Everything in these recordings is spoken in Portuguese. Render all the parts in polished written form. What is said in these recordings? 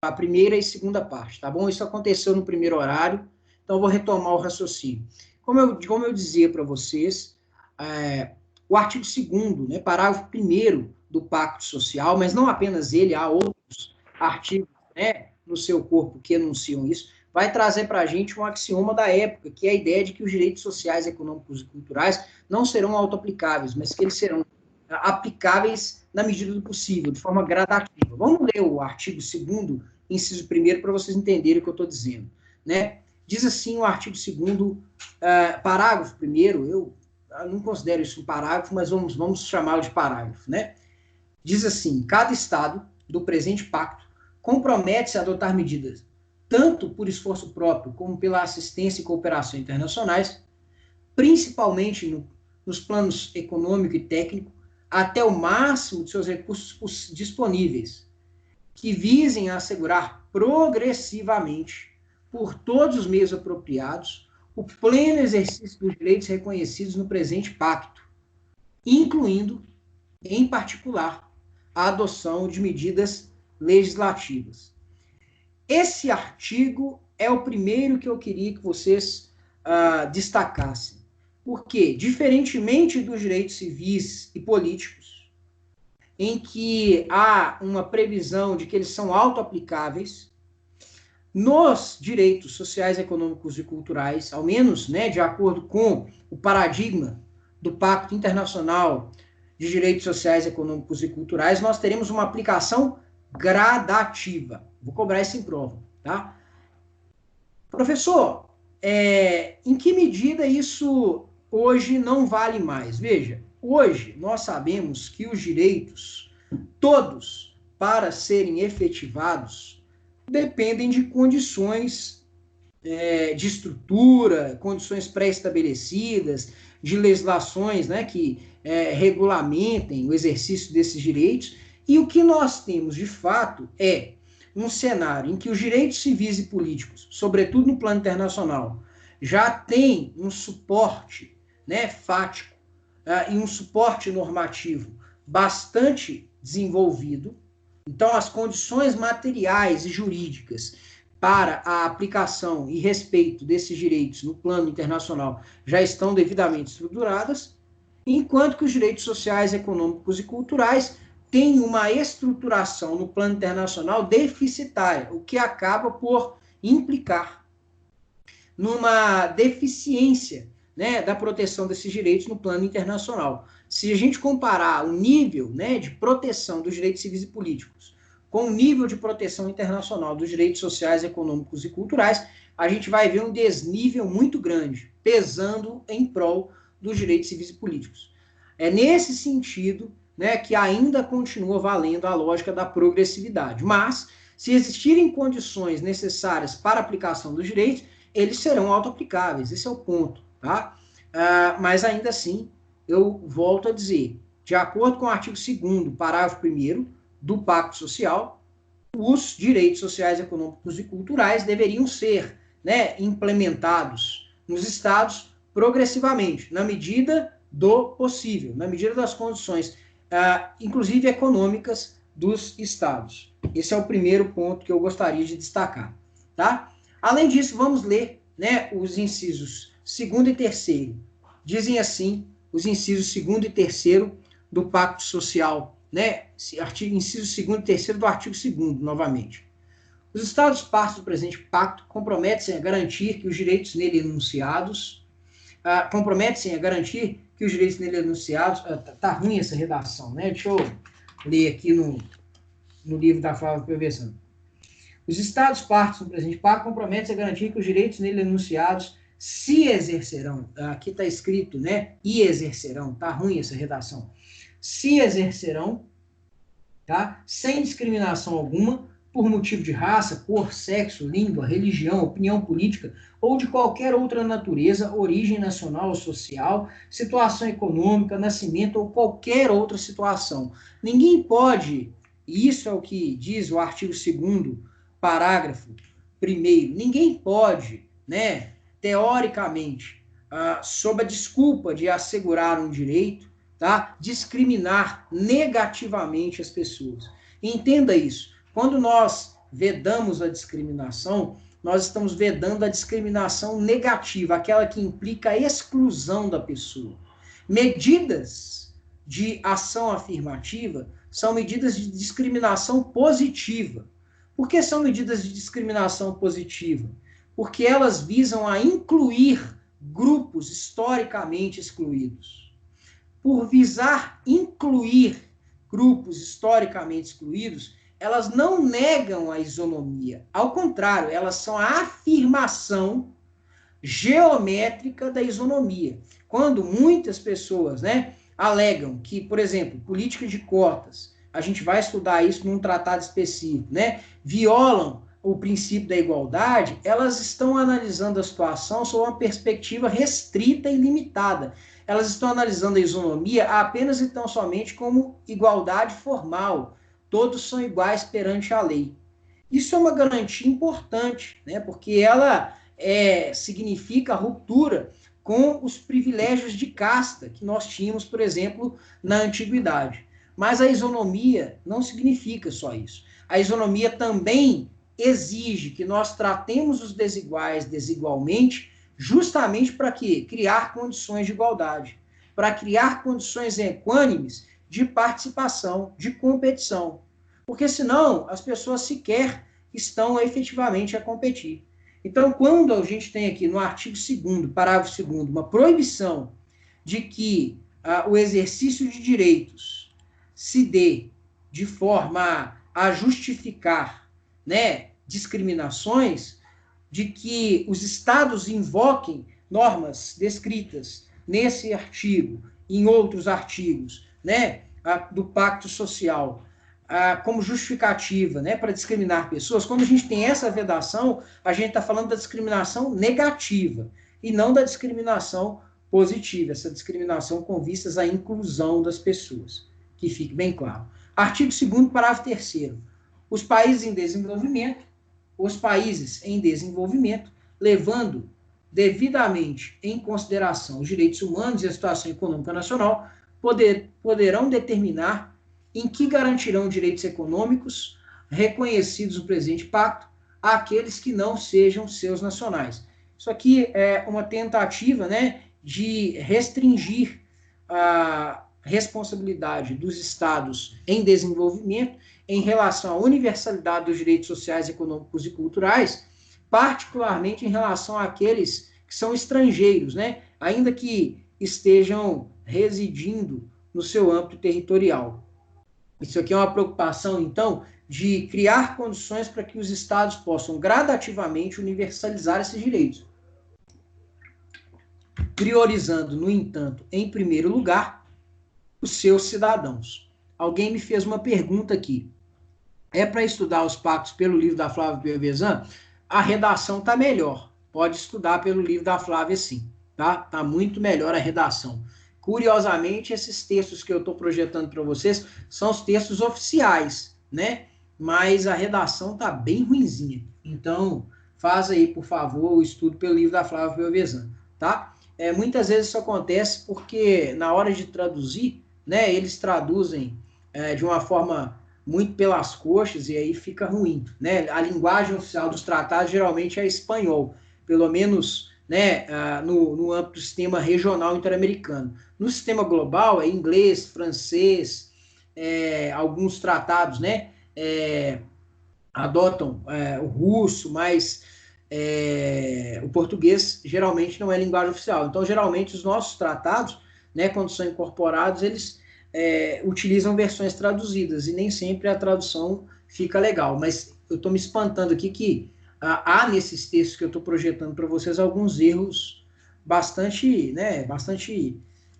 a primeira e segunda parte, tá bom? Isso aconteceu no primeiro horário, então eu vou retomar o raciocínio. Como eu dizia para vocês, o artigo 2º, né, parágrafo 1º do Pacto Social, mas não apenas ele, há outros artigos, né, no seu corpo que enunciam isso, vai trazer para a gente um axioma da época, que é a ideia de que os direitos sociais, econômicos e culturais não serão autoaplicáveis, mas que eles serão aplicáveis na medida do possível, de forma gradativa. Vamos ler o artigo 2º, inciso 1º, para vocês entenderem o que eu estou dizendo, né? Diz assim o artigo 2º, parágrafo 1º, eu não considero isso um parágrafo, mas vamos chamá-lo de parágrafo, né? Diz assim: cada Estado do presente pacto compromete-se a adotar medidas, tanto por esforço próprio como pela assistência e cooperação internacionais, principalmente nos planos econômico e técnico, até o máximo de seus recursos disponíveis, que visem a assegurar progressivamente, por todos os meios apropriados, o pleno exercício dos direitos reconhecidos no presente pacto, incluindo, em particular, a adoção de medidas legislativas. Esse artigo é o primeiro que eu queria que vocês destacassem. Porque, diferentemente dos direitos civis e políticos, em que há uma previsão de que eles são autoaplicáveis, nos direitos sociais, econômicos e culturais, ao menos, né, de acordo com o paradigma do Pacto Internacional de Direitos Sociais, Econômicos e Culturais, nós teremos uma aplicação gradativa. Vou cobrar isso em prova, tá? Professor, em que medida isso hoje não vale mais? Veja, hoje nós sabemos que os direitos, todos, para serem efetivados, dependem de condições de estrutura, condições pré-estabelecidas, de legislações, né, que regulamentem o exercício desses direitos, e o que nós temos, de fato, é um cenário em que os direitos civis e políticos, sobretudo no plano internacional, já têm um suporte, né, fático e um suporte normativo bastante desenvolvido. Então, as condições materiais e jurídicas para a aplicação e respeito desses direitos no plano internacional já estão devidamente estruturadas, enquanto que os direitos sociais, econômicos e culturais têm uma estruturação no plano internacional deficitária, o que acaba por implicar numa deficiência, né, da proteção desses direitos no plano internacional. Se a gente comparar o nível, né, de proteção dos direitos civis e políticos com o nível de proteção internacional dos direitos sociais, econômicos e culturais, a gente vai ver um desnível muito grande, pesando em prol dos direitos civis e políticos. É nesse sentido, né, que ainda continua valendo a lógica da progressividade. Mas, se existirem condições necessárias para a aplicação dos direitos, eles serão autoaplicáveis. Esse é o ponto, tá? Mas, ainda assim, eu volto a dizer, de acordo com o artigo 2º, parágrafo 1º do Pacto Social, os direitos sociais, econômicos e culturais deveriam ser, né, implementados nos Estados progressivamente, na medida do possível, na medida das condições, inclusive econômicas, dos Estados. Esse é o primeiro ponto que eu gostaria de destacar, tá? Além disso, vamos ler, né, os incisos 2º e 3º. Dizem assim os incisos 2º e 3º do Pacto Social, né? Incisos 2º e 3º do artigo 2º, novamente. Os Estados partes do presente pacto comprometem-se a garantir que os direitos nele enunciados comprometem-se a garantir que os direitos nele enunciados... Tá ruim essa redação, né? Deixa eu ler aqui no livro da Flávia Pevessano. Os Estados partes do presente pacto comprometem-se a garantir que os direitos nele enunciados se exercerão. Aqui está escrito, né? E exercerão. Tá ruim essa redação. Se exercerão, tá? Sem discriminação alguma, por motivo de raça, cor, sexo, língua, religião, opinião política ou de qualquer outra natureza, origem nacional ou social, situação econômica, nascimento ou qualquer outra situação. Ninguém pode, e isso é o que diz o artigo 2º, parágrafo 1º, ninguém pode, né, teoricamente, sob a desculpa de assegurar um direito, tá, discriminar negativamente as pessoas. Entenda isso. Quando nós vedamos a discriminação, nós estamos vedando a discriminação negativa, aquela que implica a exclusão da pessoa. Medidas de ação afirmativa são medidas de discriminação positiva. Por que são medidas de discriminação positiva? Porque elas visam a incluir grupos historicamente excluídos. Por visar incluir grupos historicamente excluídos, elas não negam a isonomia. Ao contrário, elas são a afirmação geométrica da isonomia. Quando muitas pessoas, né, alegam que, por exemplo, política de cotas, a gente vai estudar isso num tratado específico, né, violam o princípio da igualdade, elas estão analisando a situação sob uma perspectiva restrita e limitada. Elas estão analisando a isonomia apenas e tão somente como igualdade formal. Todos são iguais perante a lei. Isso é uma garantia importante, né, porque ela significa a ruptura com os privilégios de casta que nós tínhamos, por exemplo, na antiguidade. Mas a isonomia não significa só isso. A isonomia também exige que nós tratemos os desiguais desigualmente, justamente para quê? Criar condições de igualdade, para criar condições equânimes de participação, de competição. Porque senão as pessoas sequer estão efetivamente a competir. Então, quando a gente tem aqui no artigo 2º, parágrafo 2º, uma proibição de que o exercício de direitos se dê de forma a justificar, né, discriminações, de que os estados invoquem normas descritas nesse artigo, em outros artigos, né, do Pacto Social, como justificativa, né, para discriminar pessoas. Quando a gente tem essa vedação, a gente está falando da discriminação negativa e não da discriminação positiva, essa discriminação com vistas à inclusão das pessoas, que fique bem claro. Artigo 2º, parágrafo 3º. Os países em desenvolvimento, levando devidamente em consideração os direitos humanos e a situação econômica nacional, poderão determinar em que garantirão direitos econômicos reconhecidos no presente pacto àqueles que não sejam seus nacionais. Isso aqui é uma tentativa, né, de restringir a responsabilidade dos estados em desenvolvimento em relação à universalidade dos direitos sociais, econômicos e culturais, particularmente em relação àqueles que são estrangeiros, né, ainda que estejam residindo no seu âmbito territorial. Isso aqui é uma preocupação, então, de criar condições para que os estados possam gradativamente universalizar esses direitos, priorizando, no entanto, em primeiro lugar, os seus cidadãos. Alguém me fez uma pergunta aqui. É para estudar os pactos pelo livro da Flávia Piovesan? A redação está melhor. Pode estudar pelo livro da Flávia, sim. Tá? Tá muito melhor a redação. Curiosamente, esses textos que eu estou projetando para vocês são os textos oficiais, né? Mas a redação está bem ruinzinha. Então, faz aí, por favor, o estudo pelo livro da Flávia Piovesan, tá? Muitas vezes isso acontece porque, na hora de traduzir, né, eles traduzem de uma forma muito pelas coxas e aí fica ruim, né? A linguagem oficial dos tratados geralmente é espanhol, pelo menos, né, no âmbito do sistema regional interamericano. No sistema global é inglês, francês, alguns tratados, né, adotam o russo, mas o português geralmente não é linguagem oficial. Então, geralmente, os nossos tratados, né, quando são incorporados, eles utilizam versões traduzidas e nem sempre a tradução fica legal. Mas eu estou me espantando aqui que há nesses textos que eu estou projetando para vocês alguns erros bastante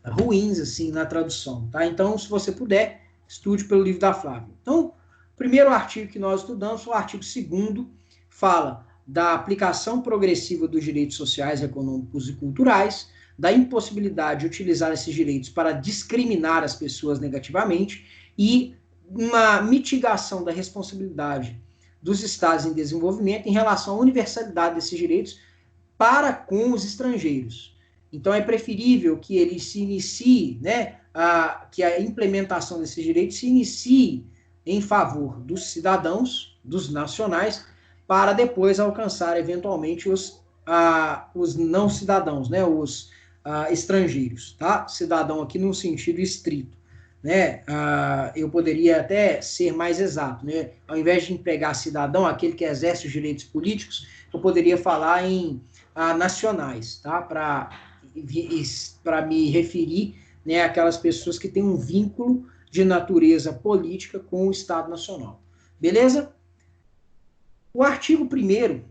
ruins assim na tradução, tá? Então, se você puder, estude pelo livro da Flávia. Então, o primeiro artigo que nós estudamos, o artigo 2º, fala da aplicação progressiva dos direitos sociais, econômicos e culturais, da impossibilidade de utilizar esses direitos para discriminar as pessoas negativamente e uma mitigação da responsabilidade dos estados em desenvolvimento em relação à universalidade desses direitos para com os estrangeiros. Então, é preferível que ele se inicie, né, que a implementação desses direitos se inicie em favor dos cidadãos, dos nacionais, para depois alcançar eventualmente os não cidadãos, né, os estrangeiros, tá? Cidadão aqui no sentido estrito, né? Eu poderia até ser mais exato, né? Ao invés de pegar cidadão, aquele que exerce os direitos políticos, eu poderia falar em nacionais, tá? Para me referir, né, àquelas pessoas que têm um vínculo de natureza política com o Estado Nacional. Beleza? O artigo 1º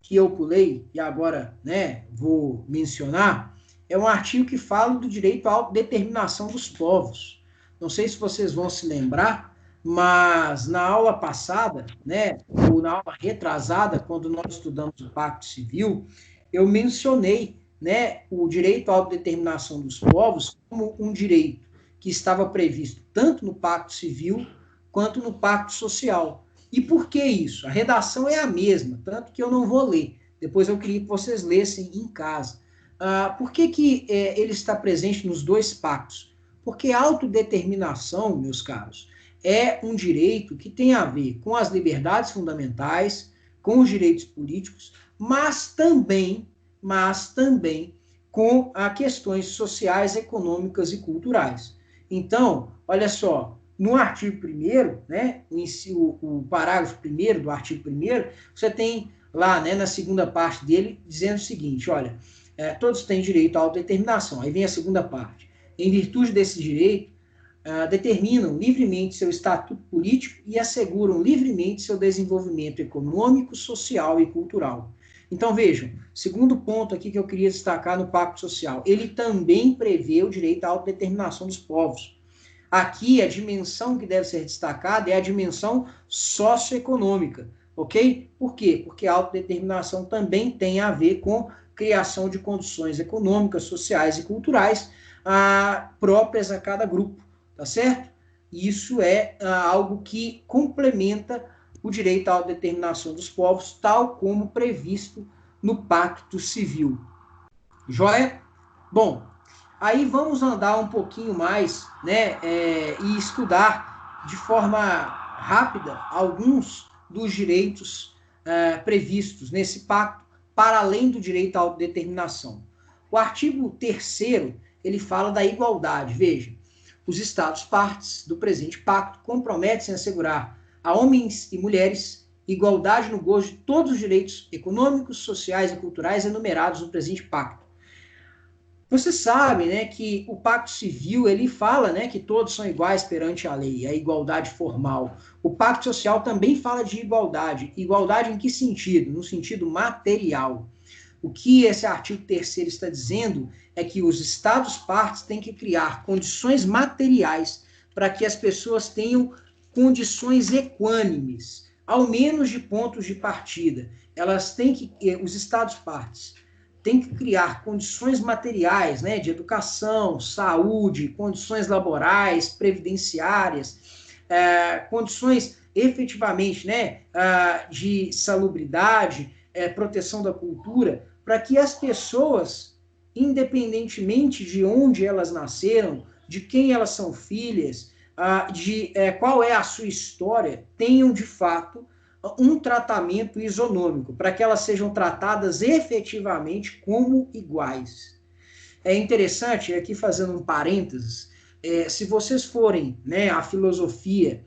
que eu pulei, e agora, né, vou mencionar, é um artigo que fala do direito à autodeterminação dos povos. Não sei se vocês vão se lembrar, mas na aula passada, né, ou na aula retrasada, quando nós estudamos o Pacto Civil, eu mencionei, né, o direito à autodeterminação dos povos como um direito que estava previsto tanto no Pacto Civil quanto no Pacto Social. E por que isso? A redação é a mesma, tanto que eu não vou ler. Depois eu queria que vocês lessem em casa. Por que ele está presente nos dois pactos? Porque a autodeterminação, meus caros, é um direito que tem a ver com as liberdades fundamentais, com os direitos políticos, mas também com questões sociais, econômicas e culturais. Então, olha só, no artigo 1º, né, o parágrafo 1º do artigo 1º, você tem lá, né, na segunda parte dele, dizendo o seguinte, olha, todos têm direito à autodeterminação. Aí vem a segunda parte. Em virtude desse direito, determinam livremente seu estatuto político e asseguram livremente seu desenvolvimento econômico, social e cultural. Então, vejam, segundo ponto aqui que eu queria destacar no Pacto Social, ele também prevê o direito à autodeterminação dos povos. Aqui, a dimensão que deve ser destacada é a dimensão socioeconômica, ok? Por quê? Porque a autodeterminação também tem a ver com criação de condições econômicas, sociais e culturais próprias a cada grupo, tá certo? Isso é algo que complementa o direito à autodeterminação dos povos, tal como previsto no Pacto Civil. Joia? Bom, aí vamos andar um pouquinho mais, né, e estudar de forma rápida alguns dos direitos previstos nesse pacto, para além do direito à autodeterminação. O artigo 3º, ele fala da igualdade. Veja, os Estados partes do presente pacto comprometem-se a assegurar a homens e mulheres igualdade no gozo de todos os direitos econômicos, sociais e culturais enumerados no presente pacto. Você sabe, né, que o Pacto Civil, ele fala, né, que todos são iguais perante a lei, a igualdade formal. O Pacto Social também fala de igualdade. Igualdade em que sentido? No sentido material. O que esse artigo 3º está dizendo é que os Estados-partes têm que criar condições materiais para que as pessoas tenham condições equânimes, ao menos de pontos de partida. Elas têm que, os Estados-partes, tem que criar condições materiais, né, de educação, saúde, condições laborais, previdenciárias, condições efetivamente, né, de salubridade, proteção da cultura, para que as pessoas, independentemente de onde elas nasceram, de quem elas são filhas, de qual é a sua história, tenham de fato um tratamento isonômico, para que elas sejam tratadas efetivamente como iguais. É interessante, aqui fazendo um parênteses, se vocês forem, né, à filosofia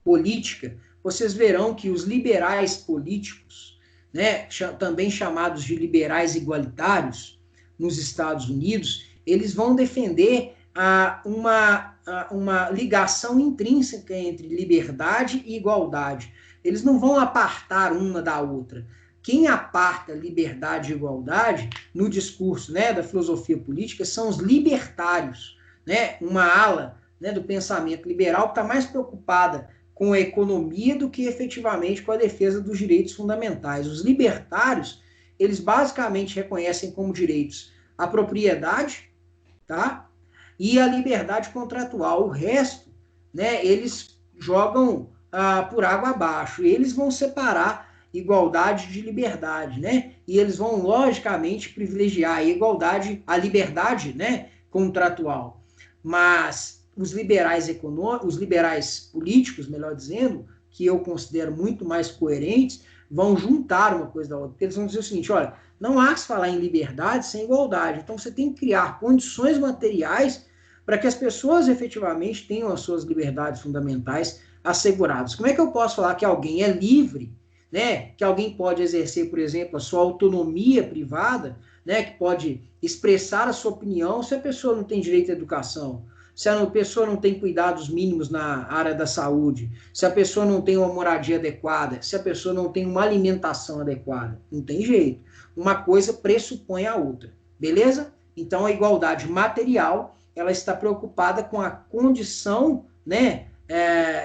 política, vocês verão que os liberais políticos, né, também chamados de liberais igualitários, nos Estados Unidos, eles vão defender uma ligação intrínseca entre liberdade e igualdade. Eles não vão apartar uma da outra. Quem aparta liberdade e igualdade no discurso, né, da filosofia política são os libertários, né, uma ala, né, do pensamento liberal que está mais preocupada com a economia do que efetivamente com a defesa dos direitos fundamentais. Os libertários, eles basicamente reconhecem como direitos a propriedade, tá, e a liberdade contratual. O resto, né, eles jogam por água abaixo. Eles vão separar igualdade de liberdade, né? E eles vão, logicamente, privilegiar a igualdade, a liberdade, né, contratual. Mas os liberais políticos, melhor dizendo, que eu considero muito mais coerentes, vão juntar uma coisa da outra. Porque eles vão dizer o seguinte, olha, não há que se falar em liberdade sem igualdade. Então, você tem que criar condições materiais para que as pessoas efetivamente tenham as suas liberdades fundamentais asseguradas. Como é que eu posso falar que alguém é livre, né? Que alguém pode exercer, por exemplo, a sua autonomia privada, né? Que pode expressar a sua opinião se a pessoa não tem direito à educação, se a pessoa não tem cuidados mínimos na área da saúde, se a pessoa não tem uma moradia adequada, se a pessoa não tem uma alimentação adequada. Não tem jeito. Uma coisa pressupõe a outra, beleza? Então, a igualdade material, ela está preocupada com a condição, né,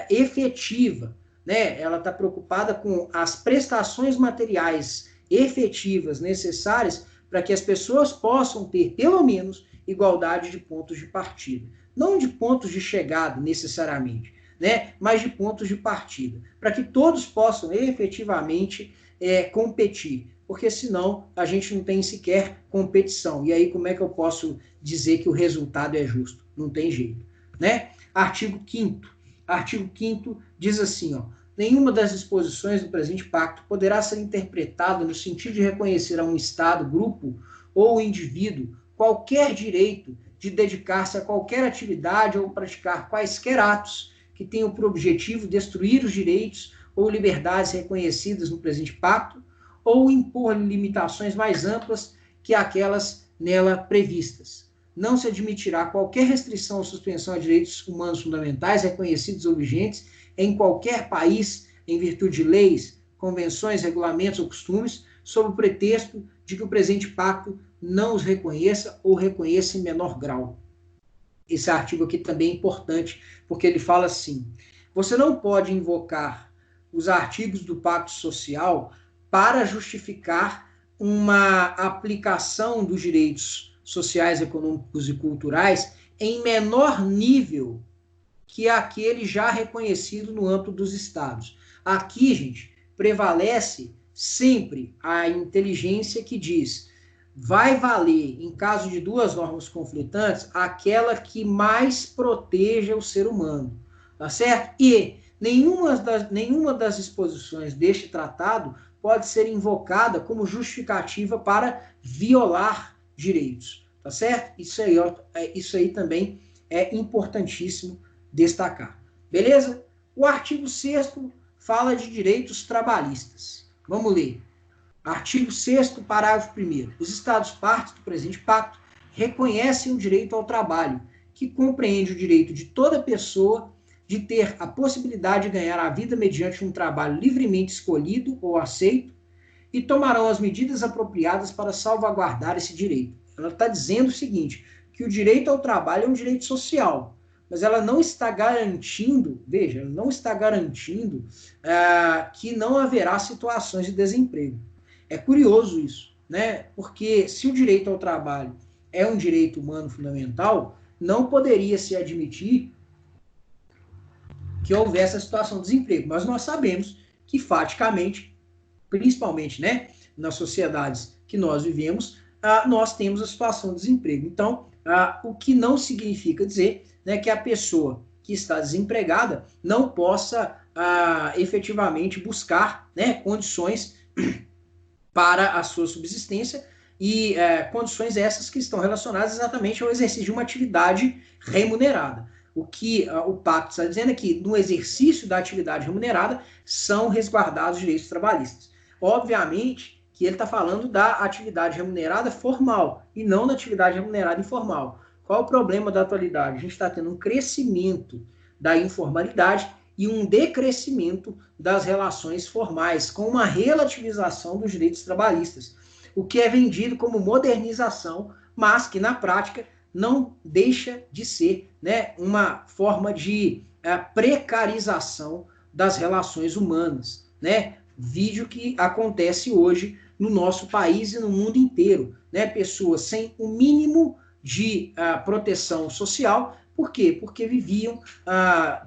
efetiva, né? Ela está preocupada com as prestações materiais efetivas necessárias para que as pessoas possam ter, pelo menos, igualdade de pontos de partida. Não de pontos de chegada, necessariamente, né? Mas de pontos de partida, para que todos possam efetivamente competir, porque senão a gente não tem sequer competição. E aí como é que eu posso dizer que o resultado é justo? Não tem jeito, né? Artigo 5º. Artigo 5º diz assim, ó, nenhuma das disposições do presente pacto poderá ser interpretada no sentido de reconhecer a um Estado, grupo ou indivíduo qualquer direito de dedicar-se a qualquer atividade ou praticar quaisquer atos que tenham por objetivo destruir os direitos ou liberdades reconhecidas no presente pacto ou impor limitações mais amplas que aquelas nela previstas. Não se admitirá qualquer restrição ou suspensão a direitos humanos fundamentais reconhecidos ou vigentes em qualquer país, em virtude de leis, convenções, regulamentos ou costumes, sob o pretexto de que o presente pacto não os reconheça ou reconheça em menor grau. Esse artigo aqui também é importante, porque ele fala assim, você não pode invocar os artigos do Pacto Social para justificar uma aplicação dos direitos sociais, econômicos e culturais em menor nível que aquele já reconhecido no âmbito dos estados. Aqui, gente, prevalece sempre a inteligência que diz, vai valer, em caso de duas normas conflitantes, aquela que mais proteja o ser humano, tá certo? E nenhuma das disposições deste tratado pode ser invocada como justificativa para violar direitos, tá certo? Isso aí também é importantíssimo destacar. Beleza? O artigo 6º fala de direitos trabalhistas. Vamos ler. Artigo 6º, parágrafo 1º. Os Estados partes do presente pacto reconhecem o direito ao trabalho, que compreende o direito de toda pessoa de ter a possibilidade de ganhar a vida mediante um trabalho livremente escolhido ou aceito, e tomarão as medidas apropriadas para salvaguardar esse direito. Ela está dizendo o seguinte, que o direito ao trabalho é um direito social, mas ela não está garantindo, veja, ela não está garantindo que não haverá situações de desemprego. É curioso isso, né? Porque se o direito ao trabalho é um direito humano fundamental, não poderia se admitir que houvesse a situação de desemprego. Mas nós sabemos que, faticamente, principalmente, né, nas sociedades que nós vivemos, nós temos a situação de desemprego. Então, o que não significa dizer, né, que a pessoa que está desempregada não possa efetivamente buscar, né, condições para a sua subsistência e condições essas que estão relacionadas exatamente ao exercício de uma atividade remunerada. O que o pacto está dizendo é que no exercício da atividade remunerada são resguardados os direitos trabalhistas. Obviamente que ele está falando da atividade remunerada formal e não da atividade remunerada informal. Qual o problema da atualidade? A gente está tendo um crescimento da informalidade e um decrescimento das relações formais, com uma relativização dos direitos trabalhistas, o que é vendido como modernização, mas que na prática não deixa de ser, né, uma forma de precarização das relações humanas, né? Vídeo que acontece hoje no nosso país e no mundo inteiro, né? Pessoas sem o mínimo de proteção social. Por quê? Porque viviam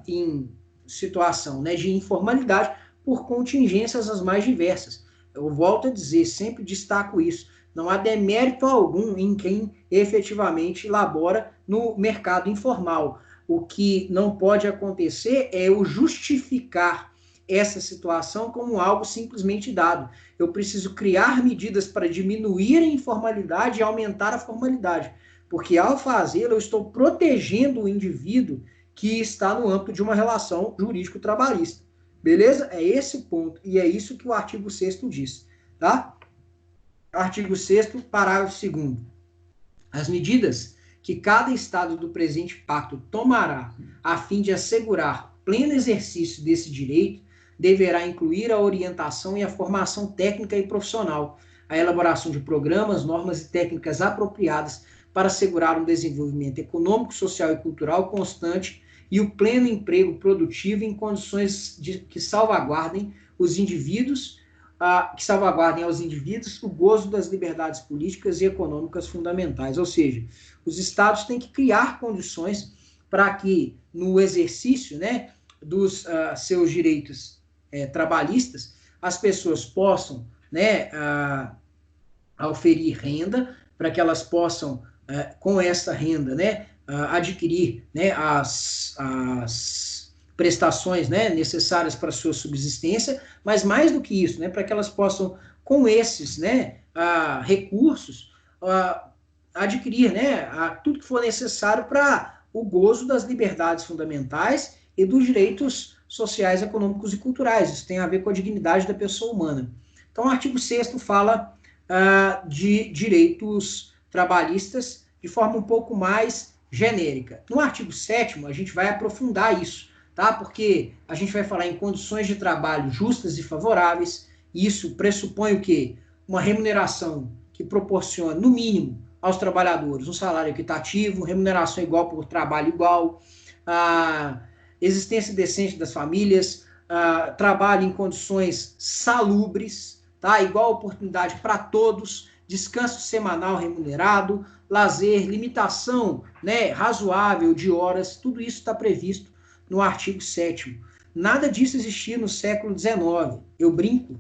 em situação, né, de informalidade por contingências as mais diversas. Eu volto a dizer, sempre destaco isso, não há demérito algum em quem efetivamente labora no mercado informal. O que não pode acontecer é o justificar essa situação como algo simplesmente dado. Eu preciso criar medidas para diminuir a informalidade e aumentar a formalidade, porque ao fazê-lo eu estou protegendo o indivíduo que está no âmbito de uma relação jurídico-trabalhista. Beleza? É esse o ponto, e é isso que o artigo 6º diz, tá? Artigo 6º, parágrafo 2º. As medidas que cada Estado do presente pacto tomará a fim de assegurar pleno exercício desse direito deverá incluir a orientação e a formação técnica e profissional, a elaboração de programas, normas e técnicas apropriadas para assegurar um desenvolvimento econômico, social e cultural constante e o pleno emprego produtivo em condições que salvaguardem os indivíduos, que salvaguardem aos indivíduos o gozo das liberdades políticas e econômicas fundamentais. Ou seja, os estados têm que criar condições para que, no exercício, né, dos seus direitos trabalhistas, as pessoas possam, né, oferir renda, para que elas possam, com essa renda, né, adquirir, né, as prestações, né, necessárias para a sua subsistência, mas mais do que isso, né, para que elas possam, com esses, né, recursos, adquirir, né, tudo que for necessário para o gozo das liberdades fundamentais e dos direitos sociais, econômicos e culturais. Isso tem a ver com a dignidade da pessoa humana. Então, o artigo 6º fala de direitos trabalhistas de forma um pouco mais genérica. No artigo 7º, a gente vai aprofundar isso, tá? Porque a gente vai falar em condições de trabalho justas e favoráveis, e isso pressupõe o quê? Uma remuneração que proporciona, no mínimo, aos trabalhadores um salário equitativo, remuneração igual por trabalho igual, existência decente das famílias, trabalho em condições salubres, tá? Igual oportunidade para todos, descanso semanal remunerado, lazer, limitação, né, razoável de horas, tudo isso está previsto no artigo 7º. Nada disso existia no século XIX. Eu brinco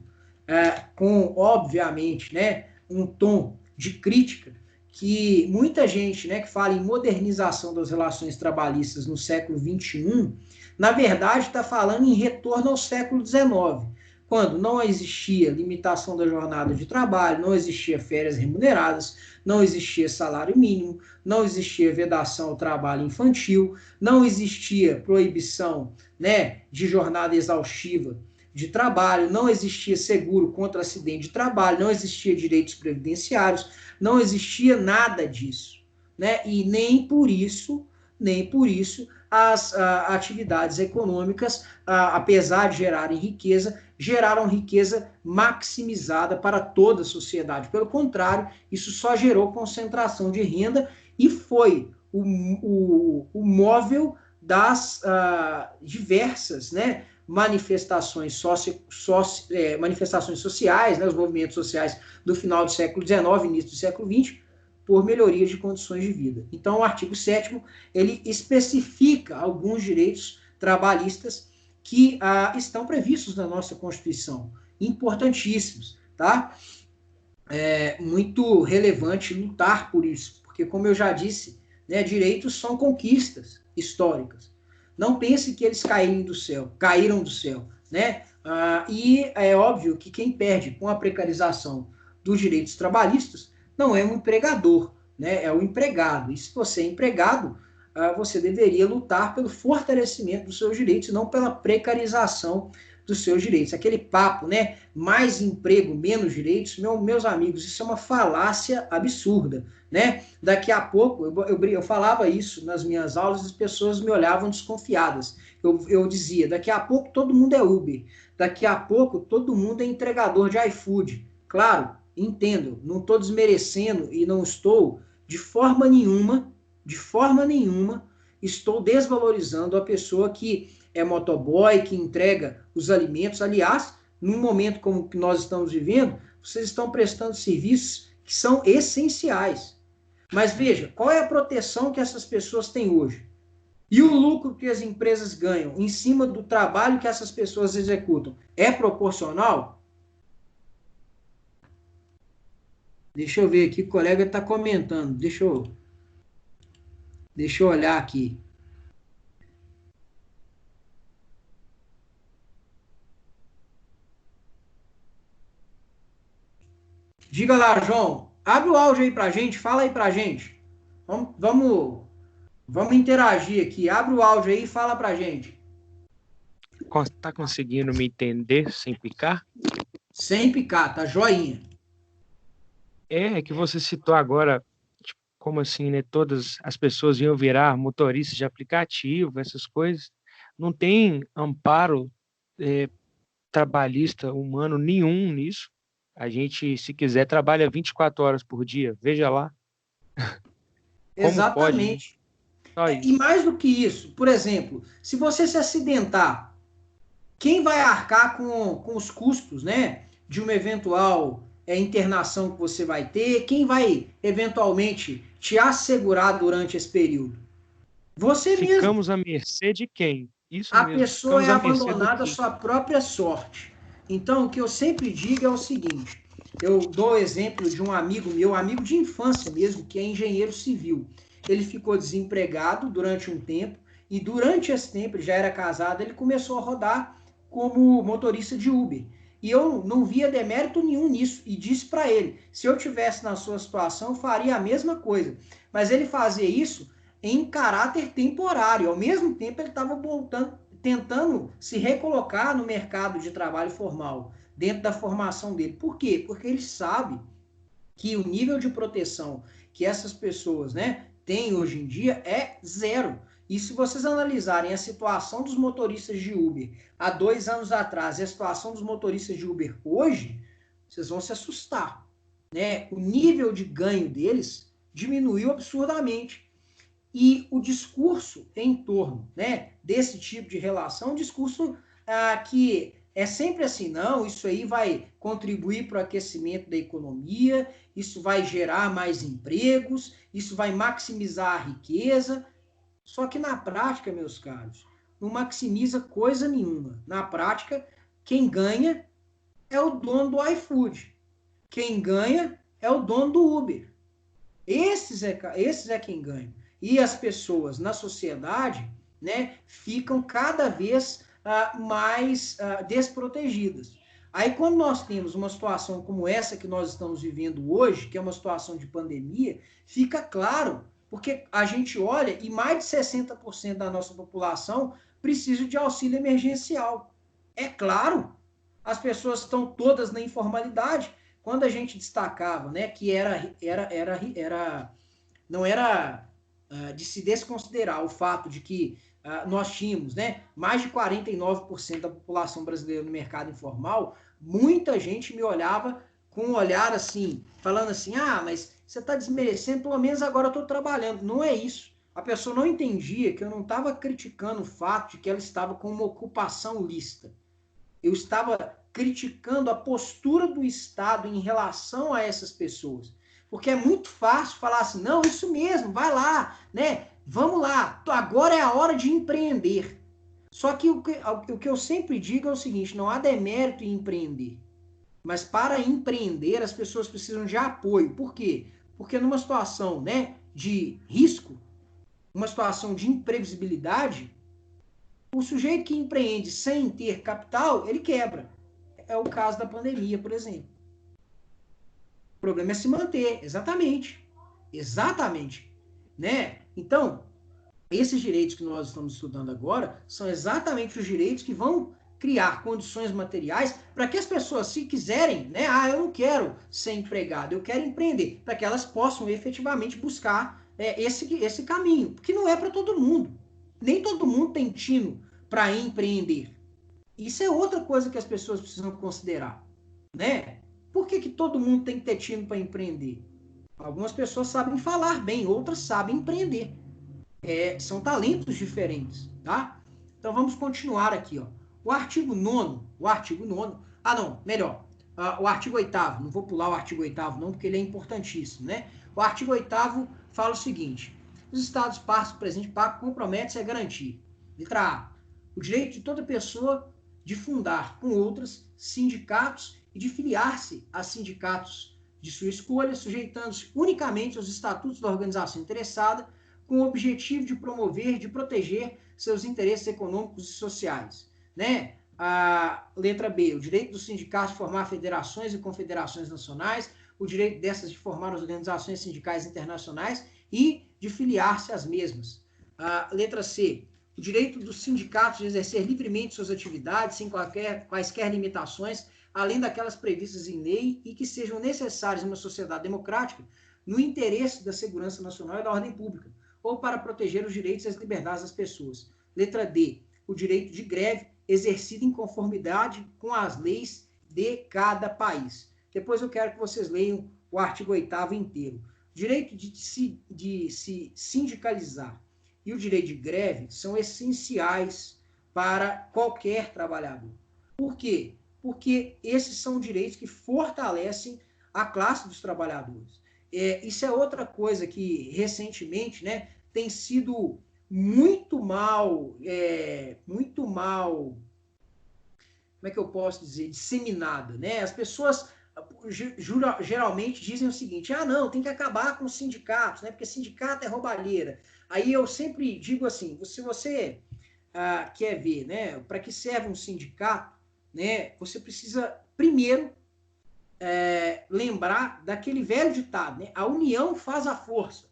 com, obviamente, né, um tom de crítica, que muita gente, né, que fala em modernização das relações trabalhistas no século XXI, na verdade está falando em retorno ao século XIX, quando não existia limitação da jornada de trabalho, não existia férias remuneradas, não existia salário mínimo, não existia vedação ao trabalho infantil, não existia proibição, né, de jornada exaustiva de trabalho, não existia seguro contra acidente de trabalho, não existia direitos previdenciários, não existia nada disso, né? E nem por isso as atividades econômicas, apesar de gerarem riqueza, geraram riqueza maximizada para toda a sociedade. Pelo contrário, isso só gerou concentração de renda e foi o móvel das diversas, né, manifestações sociais, né, os movimentos sociais do final do século XIX, início do século XX, por melhorias de condições de vida. Então, o artigo 7º, ele especifica alguns direitos trabalhistas que estão previstos na nossa Constituição, importantíssimos, tá? É muito relevante lutar por isso, porque, como eu já disse, né, direitos são conquistas históricas. Não pense que eles caíram do céu, né? E é óbvio que quem perde com a precarização dos direitos trabalhistas não é um empregador, né? É o empregado. E se você é empregado, você deveria lutar pelo fortalecimento dos seus direitos, não pela precarização dos seus direitos. Aquele papo, né? Mais emprego, menos direitos, meus amigos, isso é uma falácia absurda, né? Daqui a pouco, eu falava isso nas minhas aulas, as pessoas me olhavam desconfiadas. Eu dizia, daqui a pouco todo mundo é Uber, daqui a pouco todo mundo é entregador de iFood. Claro, entendo, não estou desmerecendo e não estou, de forma nenhuma, estou desvalorizando a pessoa que é motoboy, que entrega os alimentos. Aliás, num momento como o que nós estamos vivendo, vocês estão prestando serviços que são essenciais. Mas veja, qual é a proteção que essas pessoas têm hoje? E o lucro que as empresas ganham em cima do trabalho que essas pessoas executam é proporcional? Deixa eu ver aqui, o colega está comentando. Deixa eu olhar aqui. Diga lá, João. Abre o áudio aí pra gente, fala aí pra gente. Vamos interagir aqui. Abre o áudio aí e fala pra gente. Tá conseguindo me entender sem picar? Sem picar, tá joinha. É que você citou agora, tipo, como assim, né? Todas as pessoas iam virar motoristas de aplicativo, essas coisas. Não tem amparo, é, trabalhista humano nenhum nisso. A gente, se quiser, trabalha 24 horas por dia. Veja lá, como pode, né? Exatamente. Só E isso. mais do que isso, por exemplo, se você se acidentar, quem vai arcar com os custos, né, de uma eventual internação que você vai ter? Quem vai eventualmente te assegurar durante esse período? Você mesmo. Ficamos à mercê de quem? Isso A mesmo, pessoa ficamos é à mercê do abandonada à quê? sua própria sorte. Então, o que eu sempre digo é o seguinte: eu dou o exemplo de um amigo meu, amigo de infância mesmo, que é engenheiro civil. Ele ficou desempregado durante um tempo e durante esse tempo, ele já era casado, ele começou a rodar como motorista de Uber. E eu não via demérito nenhum nisso e disse para ele: se eu tivesse na sua situação, eu faria a mesma coisa. Mas ele fazia isso em caráter temporário. Ao mesmo tempo, ele estava tentando se recolocar no mercado de trabalho formal, dentro da formação dele. Por quê? Porque ele sabe que o nível de proteção que essas pessoas, né, têm hoje em dia é zero. E se vocês analisarem a situação dos motoristas de Uber há 2 anos atrás e a situação dos motoristas de Uber hoje, vocês vão se assustar, né? O nível de ganho deles diminuiu absurdamente. E o discurso em torno, né, desse tipo de relação, um discurso que é sempre assim, não, isso aí vai contribuir para o aquecimento da economia, isso vai gerar mais empregos, isso vai maximizar a riqueza. Só que na prática, meus caros, não maximiza coisa nenhuma. Na prática, quem ganha é o dono do iFood. Quem ganha é o dono do Uber. Esses é quem ganha. E as pessoas na sociedade, né, ficam cada vez mais desprotegidas. Aí, quando nós temos uma situação como essa que nós estamos vivendo hoje, que é uma situação de pandemia, fica claro, porque a gente olha e mais de 60% da nossa população precisa de auxílio emergencial. É claro, as pessoas estão todas na informalidade, quando a gente destacava, né, que não era de se desconsiderar o fato de que nós tínhamos, né, mais de 49% da população brasileira no mercado informal, muita gente me olhava com um olhar assim, falando assim, mas você está desmerecendo, pelo menos agora eu estou trabalhando. Não é isso. A pessoa não entendia que eu não estava criticando o fato de que ela estava com uma ocupação lícita. Eu estava criticando a postura do Estado em relação a essas pessoas. Porque é muito fácil falar assim, não, isso mesmo, vai lá, né? Vamos lá, agora é a hora de empreender. Só que o que eu sempre digo é o seguinte, não há demérito em empreender. Mas para empreender, as pessoas precisam de apoio. Por quê? Porque numa situação, né, de risco, uma situação de imprevisibilidade, o sujeito que empreende sem ter capital, ele quebra. É o caso da pandemia, por exemplo. O problema é se manter, exatamente. Exatamente. Né? Então, esses direitos que nós estamos estudando agora são exatamente os direitos que vão criar condições materiais para que as pessoas, se quiserem, né, eu não quero ser empregado, eu quero empreender, para que elas possam efetivamente buscar esse caminho, porque não é para todo mundo. Nem todo mundo tem tino para empreender. Isso é outra coisa que as pessoas precisam considerar, né? Por que todo mundo tem que ter tino para empreender? Algumas pessoas sabem falar bem, outras sabem empreender. São talentos diferentes, tá? Então vamos continuar aqui, ó. O artigo 9, não, melhor, o artigo 8º, não vou pular o artigo 8º não, porque ele é importantíssimo, né? O artigo 8º fala o seguinte: os Estados partes do presente pacto comprometem-se a garantir, letra A, o direito de toda pessoa de fundar com outras sindicatos e de filiar-se a sindicatos de sua escolha, sujeitando-se unicamente aos estatutos da organização interessada, com o objetivo de promover e de proteger seus interesses econômicos e sociais, né? A letra B, o direito dos sindicatos de formar federações e confederações nacionais, o direito dessas de formar organizações sindicais internacionais e de filiar-se às mesmas. A letra C, o direito dos sindicatos de exercer livremente suas atividades, sem quaisquer limitações, além daquelas previstas em lei e que sejam necessárias em uma sociedade democrática, no interesse da segurança nacional e da ordem pública, ou para proteger os direitos e as liberdades das pessoas. Letra D, o direito de greve exercido em conformidade com as leis de cada país. Depois eu quero que vocês leiam o artigo 8º inteiro. O direito de se sindicalizar e o direito de greve são essenciais para qualquer trabalhador. Por quê? Porque esses são direitos que fortalecem a classe dos trabalhadores. Isso é outra coisa que, recentemente, né, tem sido muito mal, como é que eu posso dizer, disseminada, né? As pessoas geralmente dizem o seguinte: ah, não, tem que acabar com os sindicatos, né? Porque sindicato é roubalheira. Aí eu sempre digo assim: se você quer ver, né, para que serve um sindicato, né? Você precisa primeiro lembrar daquele velho ditado, né? A união faz a força.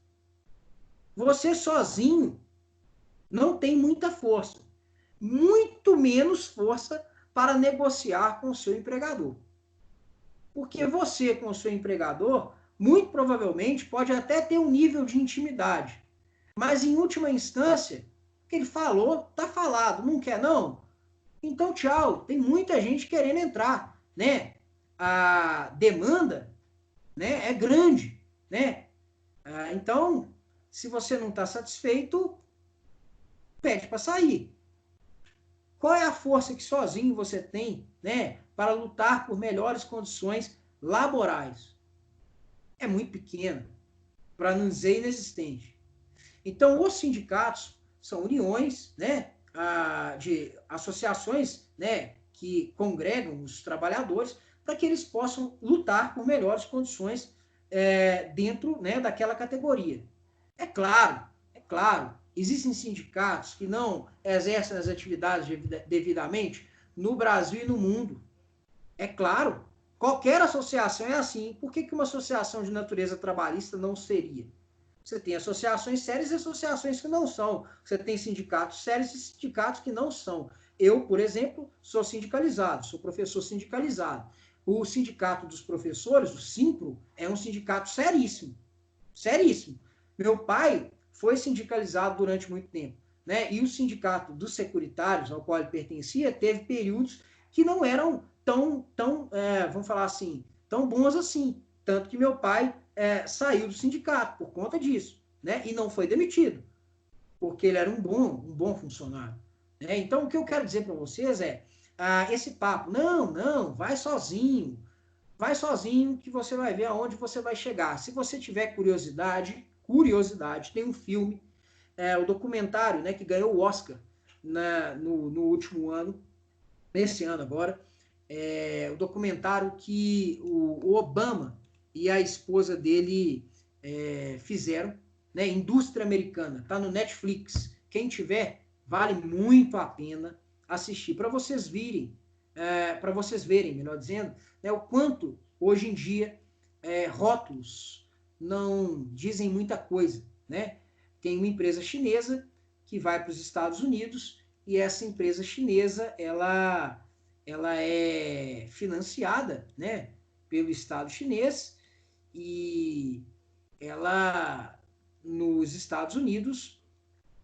Você sozinho não tem muita força, muito menos força para negociar com o seu empregador. Porque você, com o seu empregador, muito provavelmente pode até ter um nível de intimidade, mas em última instância, o que ele falou, está falado, não quer não? Então tchau, tem muita gente querendo entrar, né? A demanda, né, é grande, né? Então, se você não está satisfeito, pede para sair. Qual é a força que sozinho você tem, né, para lutar por melhores condições laborais? É muito pequena, para não dizer inexistente. Então, os sindicatos são uniões, né, de associações, né, que congregam os trabalhadores para que eles possam lutar por melhores condições dentro, né, daquela categoria. É claro, existem sindicatos que não exercem as atividades devidamente no Brasil e no mundo. É claro, qualquer associação é assim. Por que uma associação de natureza trabalhista não seria? Você tem associações sérias e associações que não são. Você tem sindicatos sérios e sindicatos que não são. Eu, por exemplo, sou sindicalizado, sou professor sindicalizado. O sindicato dos professores, o Simpro, é um sindicato seríssimo. Seríssimo. Meu pai foi sindicalizado durante muito tempo, né? E o sindicato dos securitários, ao qual ele pertencia, teve períodos que não eram vamos falar assim, tão bons assim. Tanto que meu pai saiu do sindicato por conta disso, né? E não foi demitido, porque ele era um bom funcionário. Né? Então, o que eu quero dizer para vocês é esse papo, não, vai sozinho que você vai ver aonde você vai chegar. Se você tiver curiosidade, tem um filme, o documentário, né, que ganhou o Oscar no último ano, nesse ano agora, o documentário que o Obama e a esposa dele fizeram, né, Indústria Americana, tá no Netflix. Quem tiver, vale muito a pena assistir, para vocês verem, melhor dizendo, né, o quanto hoje em dia rótulos não dizem muita coisa, né? Tem uma empresa chinesa que vai para os Estados Unidos e essa empresa chinesa ela é financiada, né, pelo Estado chinês e ela nos Estados Unidos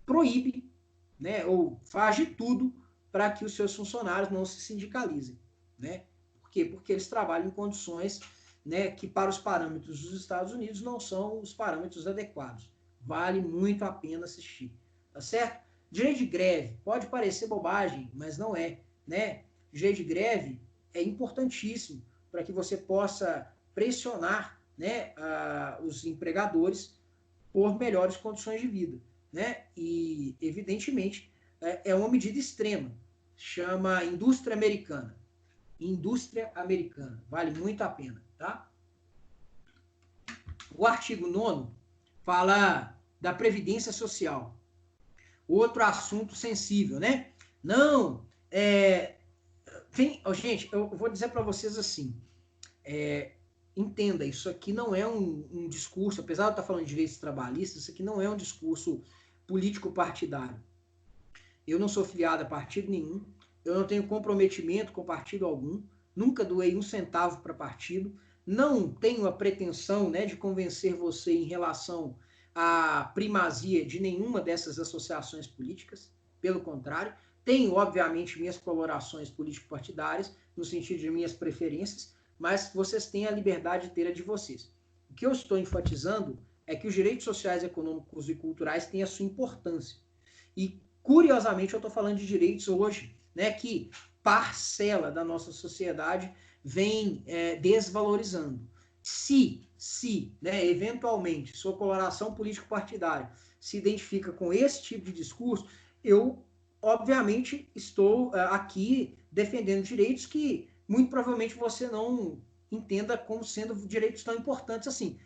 proíbe, né, ou faz de tudo para que os seus funcionários não se sindicalizem, né? Por quê? Porque eles trabalham em condições, né, que para os parâmetros dos Estados Unidos não são os parâmetros adequados. Vale muito a pena assistir, tá certo? Direito de greve pode parecer bobagem, mas não é, né? Direito de greve é importantíssimo para que você possa pressionar, né, os empregadores por melhores condições de vida, né? E, evidentemente, é uma medida extrema. Chama Indústria Americana. Indústria Americana. Vale muito a pena, tá? O artigo 9º fala da Previdência Social. Outro assunto sensível, né? Não, Gente, eu vou dizer para vocês assim, entenda, isso aqui não é um discurso, apesar de eu estar falando de direitos trabalhistas, isso aqui não é um discurso político-partidário. Eu não sou filiado a partido nenhum, eu não tenho comprometimento com partido algum, nunca doei um centavo para partido, não tenho a pretensão, né, de convencer você em relação à primazia de nenhuma dessas associações políticas, pelo contrário, tenho, obviamente, minhas colorações político-partidárias, no sentido de minhas preferências, mas vocês têm a liberdade inteira de vocês. O que eu estou enfatizando é que os direitos sociais, econômicos e culturais têm a sua importância. E, curiosamente, eu estou falando de direitos hoje, né, que parcela da nossa sociedade vem desvalorizando. Se né, eventualmente, sua coloração político-partidária se identifica com esse tipo de discurso, eu, obviamente, estou aqui defendendo direitos que, muito provavelmente, você não entenda como sendo direitos tão importantes assim.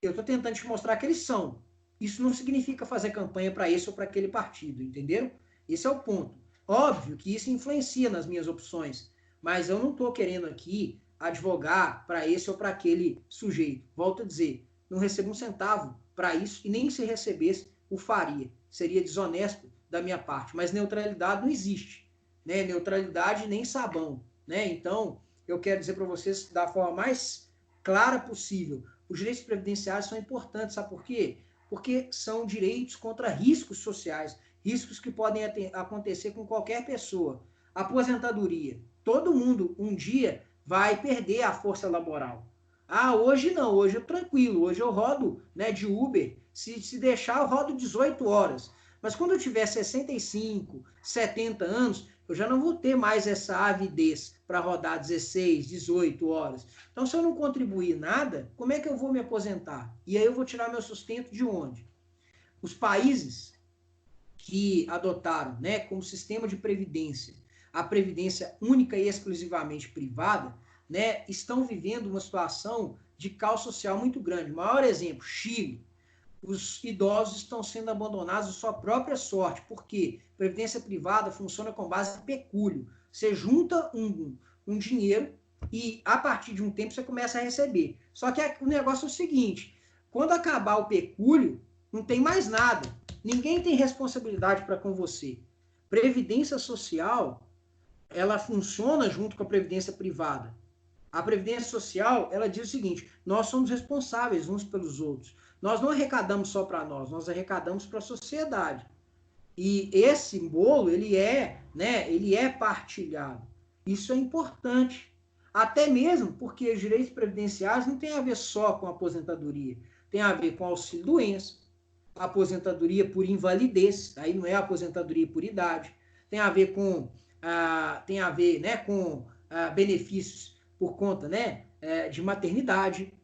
Eu estou tentando te mostrar que eles são. Isso não significa fazer campanha para esse ou para aquele partido, entenderam? Esse é o ponto. Óbvio que isso influencia nas minhas opções, mas eu não estou querendo aqui advogar para esse ou para aquele sujeito. Volto a dizer, não recebo um centavo para isso e nem se recebesse o faria. Seria desonesto da minha parte, mas neutralidade não existe, né? Neutralidade nem sabão, né? Então, eu quero dizer para vocês da forma mais clara possível, os direitos previdenciários são importantes, sabe por quê? Porque são direitos contra riscos sociais, riscos que podem acontecer com qualquer pessoa. Aposentadoria. Todo mundo um dia vai perder a força laboral. Ah, hoje não, hoje eu tranquilo, hoje eu rodo, né, de Uber, se deixar eu rodo 18 horas. Mas quando eu tiver 65, 70 anos, eu já não vou ter mais essa avidez para rodar 16, 18 horas. Então, se eu não contribuir nada, como é que eu vou me aposentar? E aí eu vou tirar meu sustento de onde? Os países que adotaram, né, como sistema de previdência, a previdência única e exclusivamente privada, né, estão vivendo uma situação de caos social muito grande. O maior exemplo, Chile. Os idosos estão sendo abandonados à sua própria sorte, porque previdência privada funciona com base em pecúlio. Você junta um dinheiro e, a partir de um tempo, você começa a receber. Só que o negócio é o seguinte, quando acabar o pecúlio, não tem mais nada. Ninguém tem responsabilidade para com você. Previdência social, ela funciona junto com a previdência privada. A Previdência Social, ela diz o seguinte, nós somos responsáveis uns pelos outros. Nós não arrecadamos só para nós arrecadamos para a sociedade. E esse bolo, né, ele é partilhado. Isso é importante. Até mesmo porque os direitos previdenciários não tem a ver só com a aposentadoria. Tem a ver com auxílio-doença, aposentadoria por invalidez, aí não é aposentadoria por idade. Tem a ver com, né, com benefícios por conta, né, de maternidade.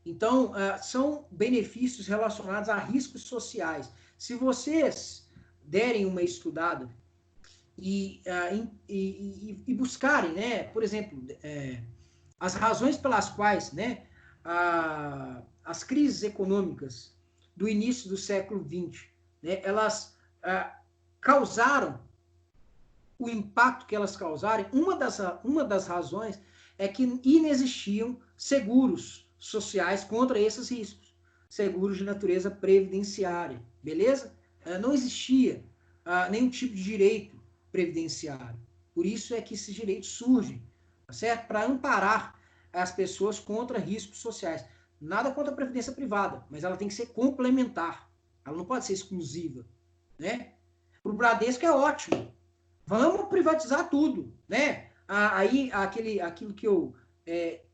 Então, são benefícios relacionados a riscos sociais. Se vocês derem uma estudada e buscarem, né, por exemplo, as razões pelas quais, né, as crises econômicas do início do século XX, né, elas causaram o impacto que elas causarem, uma das razões é que inexistiam seguros sociais contra esses riscos, seguros de natureza previdenciária, beleza? Não existia nenhum tipo de direito previdenciário. Por isso é que esses direitos surgem, tá certo? Para amparar as pessoas contra riscos sociais. Nada contra a previdência privada, mas ela tem que ser complementar. Ela não pode ser exclusiva, né? Para o Bradesco é ótimo. Vamos privatizar tudo, né? Aí, aquilo que eu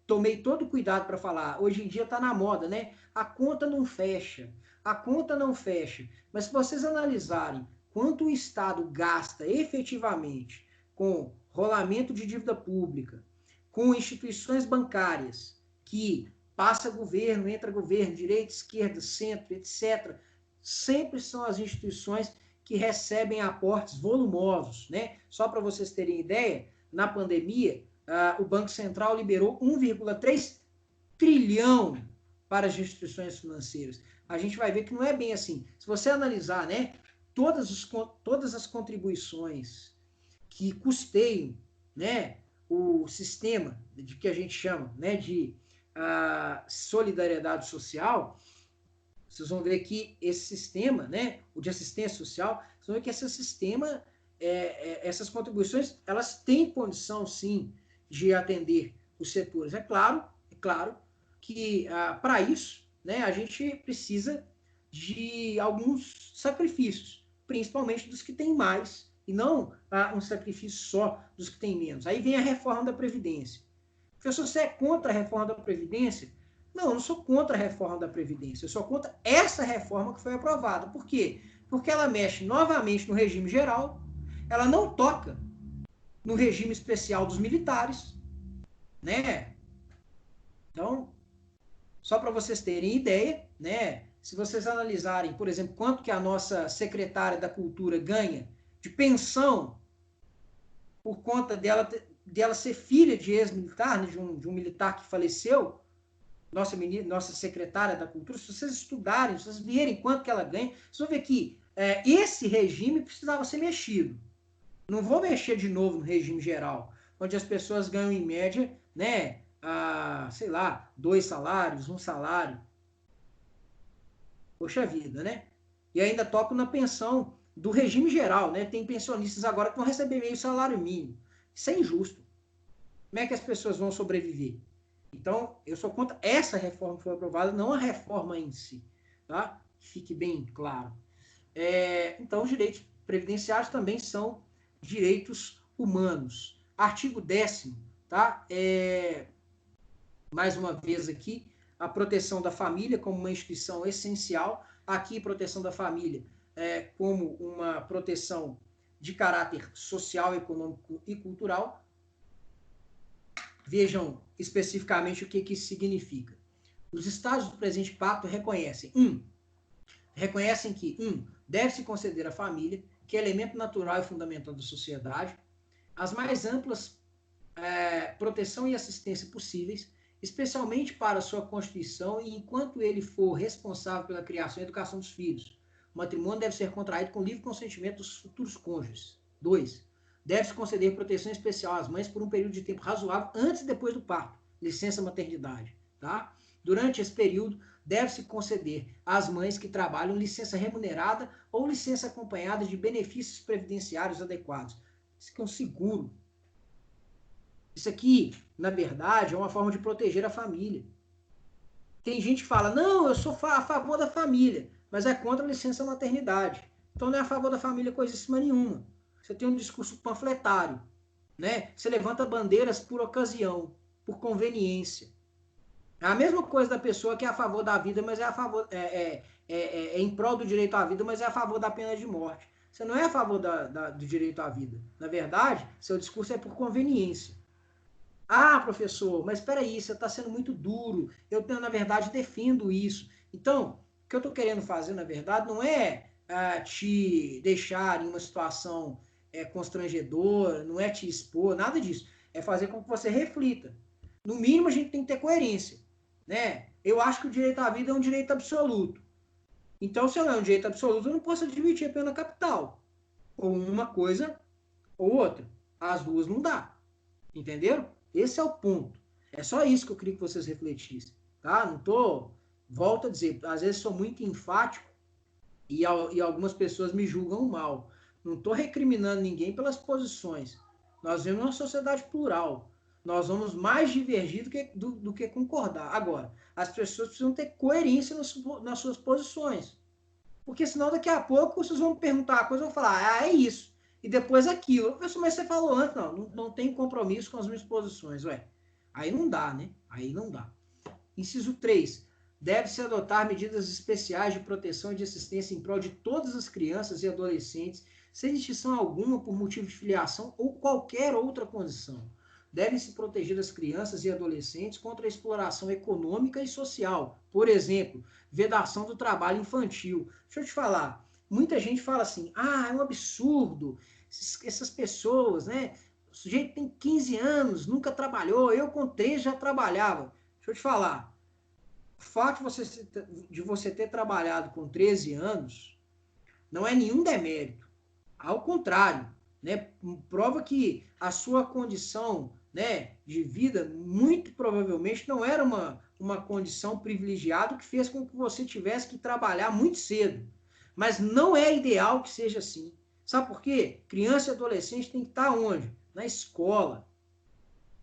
tomei todo cuidado para falar, hoje em dia está na moda, né? A conta não fecha, a conta não fecha. Mas se vocês analisarem quanto o Estado gasta efetivamente com rolamento de dívida pública, com instituições bancárias, que passa governo, entra governo, direita, esquerda, centro, etc., sempre são as instituições que recebem aportes volumosos, né? Só para vocês terem ideia, na pandemia, o Banco Central liberou 1,3 trilhão para as instituições financeiras. A gente vai ver que não é bem assim. Se você analisar, né, todas as contribuições que custeiam né, o sistema de que a gente chama, né, de solidariedade social, vocês vão ver que esse sistema, né, o de assistência social, vocês vão ver que esse sistema, essas contribuições, elas têm condição, sim, de atender os setores. É claro que para isso, né, a gente precisa de alguns sacrifícios, principalmente dos que têm mais, e não um sacrifício só dos que têm menos. Aí vem a reforma da Previdência. Professor, você é contra a reforma da Previdência? Não, eu não sou contra a reforma da Previdência, eu sou contra essa reforma que foi aprovada. Por quê? Porque ela mexe novamente no regime geral, ela não toca no regime especial dos militares, né? Então, só para vocês terem ideia, né? Se vocês analisarem, por exemplo, quanto que a nossa secretária da Cultura ganha de pensão por conta dela ser filha de ex-militar, né, de um militar que faleceu, nossa secretária da Cultura, se vocês estudarem, se vocês verem quanto que ela ganha, vocês vão ver que esse regime precisava ser mexido. Não vou mexer de novo no regime geral, onde as pessoas ganham em média, né, sei lá, 2 salários, 1 salário. Poxa vida, né? E ainda toco na pensão do regime geral, né? Tem pensionistas agora que vão receber meio salário mínimo. Isso é injusto. Como é que as pessoas vão sobreviver? Então, eu sou contra essa reforma que foi aprovada, não a reforma em si, tá? Fique bem claro. Então, os direitos previdenciários também são direitos humanos. Artigo 10º, tá? Mais uma vez aqui, a proteção da família como uma instituição essencial. Aqui, proteção da família como uma proteção de caráter social, econômico e cultural. Vejam especificamente o que isso significa. Os Estados do presente pacto reconhecem que, deve-se conceder à família, que é elemento natural e fundamental da sociedade, as mais amplas proteção e assistência possíveis, especialmente para sua constituição e enquanto ele for responsável pela criação e educação dos filhos. O matrimônio deve ser contraído com livre consentimento dos futuros cônjuges. 2. Deve-se conceder proteção especial às mães por um período de tempo razoável antes e depois do parto, licença maternidade. Tá? Durante esse período, deve-se conceder às mães que trabalham licença remunerada ou licença acompanhada de benefícios previdenciários adequados. Isso aqui é um seguro. Isso aqui, na verdade, é uma forma de proteger a família. Tem gente que fala, não, eu sou a favor da família, mas é contra a licença maternidade. Então não é a favor da família coisíssima nenhuma. Você tem um discurso panfletário, né? Você levanta bandeiras por ocasião, por conveniência. É a mesma coisa da pessoa que é a favor da vida, mas em prol do direito à vida, mas é a favor da pena de morte. Você não é a favor do direito à vida. Na verdade, seu discurso é por conveniência. Ah, professor, mas espera aí, você está sendo muito duro. Eu, na verdade, defendo isso. Então, o que eu estou querendo fazer, na verdade, não é te deixar em uma situação constrangedora, não é te expor, nada disso. É fazer com que você reflita. No mínimo, a gente tem que ter coerência. Né? Eu acho que o direito à vida é um direito absoluto. Então, se não é um direito absoluto, eu não posso admitir a pena capital. Ou uma coisa ou outra. As duas não dá. Entenderam? Esse é o ponto. É só isso que eu queria que vocês refletissem. Tá? Não tô... Volto a dizer, às vezes sou muito enfático e algumas pessoas me julgam mal. Não estou recriminando ninguém pelas posições. Nós vivemos uma sociedade plural. Nós vamos mais divergir do que concordar. Agora, as pessoas precisam ter coerência nas suas posições. Porque senão daqui a pouco vocês vão me perguntar uma coisa e eu vou falar, é isso. E depois aquilo. Mas você falou antes, não tem compromisso com as minhas posições. Ué, aí não dá, né? Aí não dá. Inciso 3. Deve-se adotar medidas especiais de proteção e de assistência em prol de todas as crianças e adolescentes, sem distinção alguma por motivo de filiação ou qualquer outra condição. Devem-se proteger as crianças e adolescentes contra a exploração econômica e social. Por exemplo, vedação do trabalho infantil. Deixa eu te falar, muita gente fala assim, é um absurdo, essas pessoas, né? O sujeito tem 15 anos, nunca trabalhou, eu com 13 já trabalhava. Deixa eu te falar, o fato de você ter trabalhado com 13 anos não é nenhum demérito. Ao contrário, né? Prova que a sua condição, né, de vida, muito provavelmente não era uma condição privilegiada que fez com que você tivesse que trabalhar muito cedo. Mas não é ideal que seja assim. Sabe por quê? Criança e adolescente tem que estar onde? Na escola.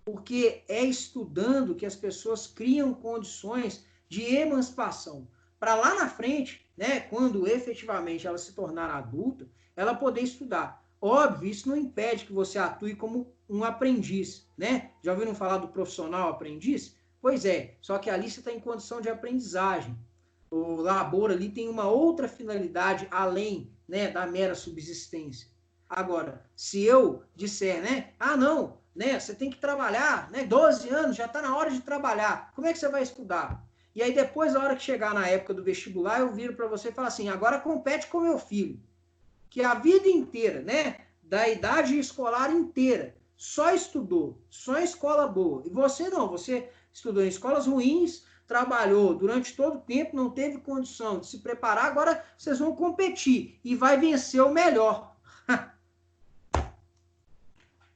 Porque é estudando que as pessoas criam condições de emancipação. Para lá na frente, né, quando efetivamente ela se tornar adulta, ela poder estudar. Óbvio, isso não impede que você atue como um aprendiz, né? Já ouviram falar do profissional aprendiz? Pois é, só que ali você está em condição de aprendizagem. O labor ali tem uma outra finalidade além, né, da mera subsistência. Agora, se eu disser, né, não, né, você tem que trabalhar, né, 12 anos, já está na hora de trabalhar, como é que você vai estudar? E aí depois, a hora que chegar na época do vestibular, eu viro para você e falo assim, agora compete com meu filho, que a vida inteira, né, da idade escolar inteira, só estudou, só escola boa. E você não, você estudou em escolas ruins, trabalhou durante todo o tempo, não teve condição de se preparar, agora vocês vão competir e vai vencer o melhor.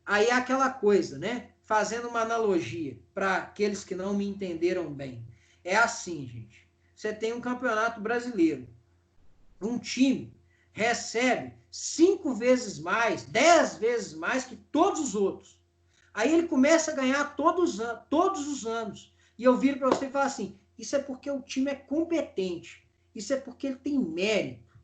Aí é aquela coisa, né? Fazendo uma analogia para aqueles que não me entenderam bem. É assim, gente. Você tem um campeonato brasileiro. Um time recebe 5 vezes mais, 10 vezes mais que todos os outros. Aí ele começa a ganhar todos os anos. E eu viro para você e falo assim: isso é porque o time é competente. Isso é porque ele tem mérito.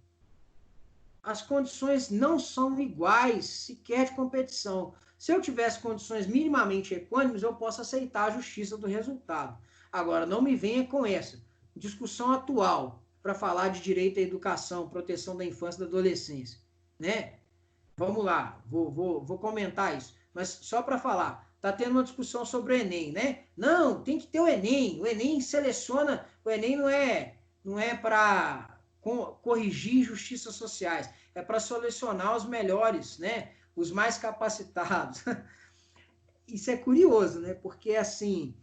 As condições não são iguais, sequer de competição. Se eu tivesse condições minimamente equânimes, eu posso aceitar a justiça do resultado. Agora, não me venha com essa discussão atual para falar de direito à educação, proteção da infância e da adolescência, né? Vamos lá, vou comentar isso. Mas só para falar, tá tendo uma discussão sobre o Enem, né? Não, tem que ter o Enem. O Enem seleciona, o Enem não é para corrigir injustiças sociais, é para selecionar os melhores, né? Os mais capacitados. Isso é curioso, né? Porque assim,